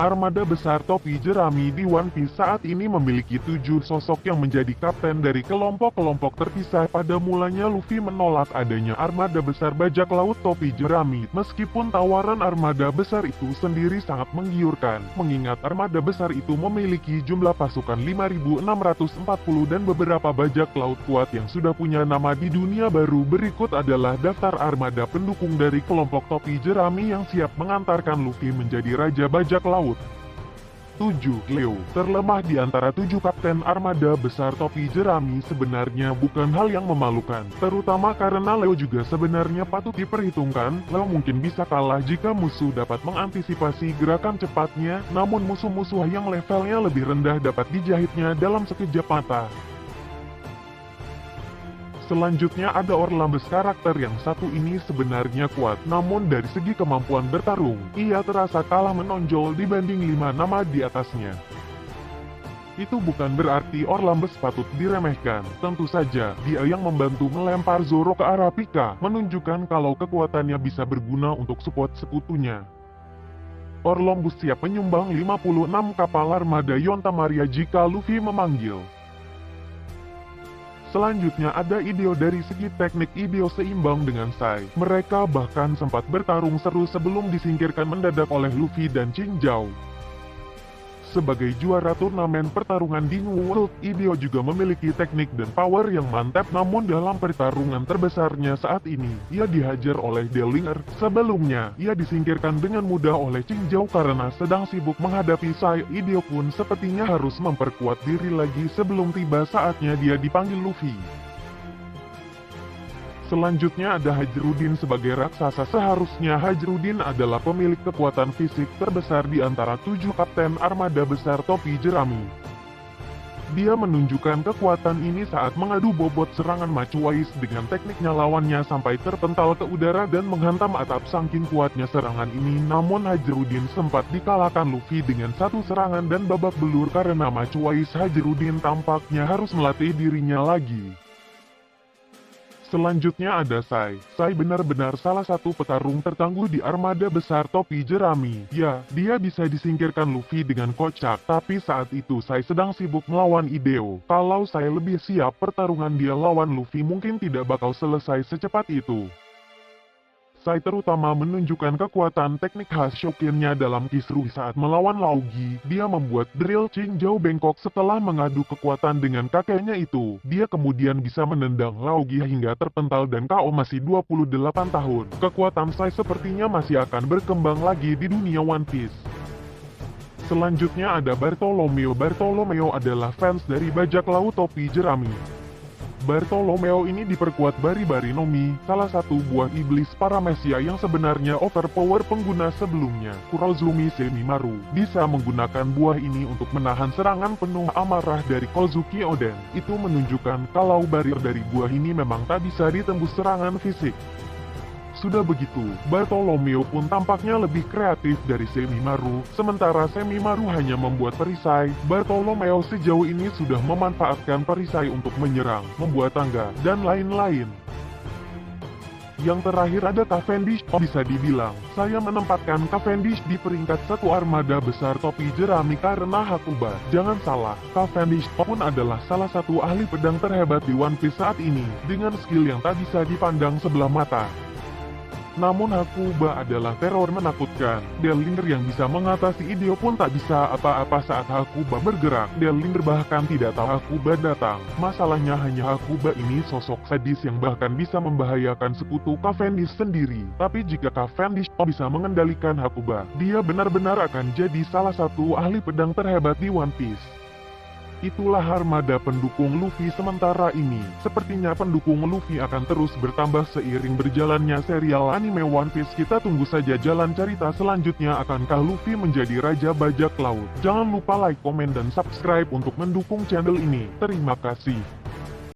Armada besar topi jerami di One Piece saat ini memiliki 7 sosok yang menjadi kapten dari kelompok-kelompok terpisah. Pada mulanya Luffy menolak adanya armada besar bajak laut topi jerami, meskipun tawaran armada besar itu sendiri sangat menggiurkan, mengingat armada besar itu memiliki jumlah pasukan 5.640 dan beberapa bajak laut kuat yang sudah punya nama di dunia baru. Berikut adalah daftar armada pendukung dari kelompok topi jerami yang siap mengantarkan Luffy menjadi raja bajak laut. 7. Leo. Terlemah di antara 7 kapten armada besar topi jerami sebenarnya bukan hal yang memalukan, terutama karena Leo juga sebenarnya patut diperhitungkan. Leo mungkin bisa kalah jika musuh dapat mengantisipasi gerakan cepatnya, namun musuh-musuh yang levelnya lebih rendah dapat dijahitnya dalam sekejap mata. Selanjutnya ada Orlambes. Karakter yang satu ini sebenarnya kuat, namun dari segi kemampuan bertarung, ia terasa kalah menonjol dibanding 5 nama di atasnya. Itu bukan berarti Orlambes patut diremehkan, tentu saja dia yang membantu melempar Zoro ke arah Pika, menunjukkan kalau kekuatannya bisa berguna untuk support sekutunya. Orlambes siap menyumbang 56 kapal armada Yonta Maria jika Luffy memanggil. Selanjutnya ada Ideo. Dari segi teknik Ideo seimbang dengan Sai. Mereka bahkan sempat bertarung seru sebelum disingkirkan mendadak oleh Luffy dan Ching Zhao. Sebagai juara turnamen pertarungan di New World, Ideo juga memiliki teknik dan power yang mantap, namun dalam pertarungan terbesarnya saat ini, ia dihajar oleh Dellinger. Sebelumnya, ia disingkirkan dengan mudah oleh Ching Zhao karena sedang sibuk menghadapi Sai. Ideo pun sepertinya harus memperkuat diri lagi sebelum tiba saatnya dia dipanggil Luffy. Selanjutnya ada Hajrudin sebagai raksasa. Seharusnya Hajrudin adalah pemilik kekuatan fisik terbesar di antara 7 kapten armada besar topi jerami. Dia menunjukkan kekuatan ini saat mengadu bobot serangan Macuais dengan tekniknya lawannya sampai terpental ke udara dan menghantam atap. Saking kuatnya serangan ini, namun Hajrudin sempat dikalahkan Luffy dengan satu serangan dan babak belur karena Macuais. Hajrudin tampaknya harus melatih dirinya lagi. Selanjutnya ada Sai. Sai benar-benar salah satu petarung tertangguh di armada besar topi jerami. Ya, dia bisa disingkirkan Luffy dengan kocak, tapi saat itu Sai sedang sibuk melawan Ideo. Kalau Sai lebih siap, pertarungan dia lawan Luffy mungkin tidak bakal selesai secepat itu. Sai terutama menunjukkan kekuatan teknik khas Shokin-nya dalam kisruh saat melawan Laogi. Dia membuat drill Ching Zhao bengkok setelah mengadu kekuatan dengan kakeknya itu. Dia kemudian bisa menendang Laogi hingga terpental dan KO. Masih 28 tahun. Kekuatan Sai sepertinya masih akan berkembang lagi di dunia One Piece. Selanjutnya ada Bartolomeo. Bartolomeo adalah fans dari bajak laut topi jerami. Bartolomeo ini diperkuat Bari-Bari Nomi, salah satu buah iblis Paramecia yang sebenarnya overpower pengguna sebelumnya. Kurozumi Semimaru bisa menggunakan buah ini untuk menahan serangan penuh amarah dari Kozuki Oden. Itu menunjukkan kalau barir dari buah ini memang tak bisa ditembus serangan fisik. Sudah begitu, Bartolomeo pun tampaknya lebih kreatif dari Semimaru. Sementara Semimaru hanya membuat perisai, Bartolomeo sejauh ini sudah memanfaatkan perisai untuk menyerang, membuat tangga, dan lain-lain. Yang terakhir ada Cavendish. Bisa dibilang, saya menempatkan Cavendish di peringkat 1 armada besar topi jerami karena Hakuba. Jangan salah, Cavendish pun adalah salah satu ahli pedang terhebat di One Piece saat ini, dengan skill yang tak bisa dipandang sebelah mata. Namun Hakuba adalah teror menakutkan. Dellinger yang bisa mengatasi Ideo pun tak bisa apa-apa saat Hakuba bergerak. Dellinger bahkan tidak tahu Hakuba datang. Masalahnya hanya Hakuba ini sosok sadis yang bahkan bisa membahayakan sekutu Cavendish sendiri. Tapi jika Cavendish bisa mengendalikan Hakuba, dia benar-benar akan jadi salah satu ahli pedang terhebat di One Piece. Itulah armada pendukung Luffy sementara ini. Sepertinya pendukung Luffy akan terus bertambah seiring berjalannya serial anime One Piece. Kita tunggu saja jalan cerita selanjutnya. Akankah Luffy menjadi raja bajak laut? Jangan lupa like, komen, dan subscribe untuk mendukung channel ini. Terima kasih.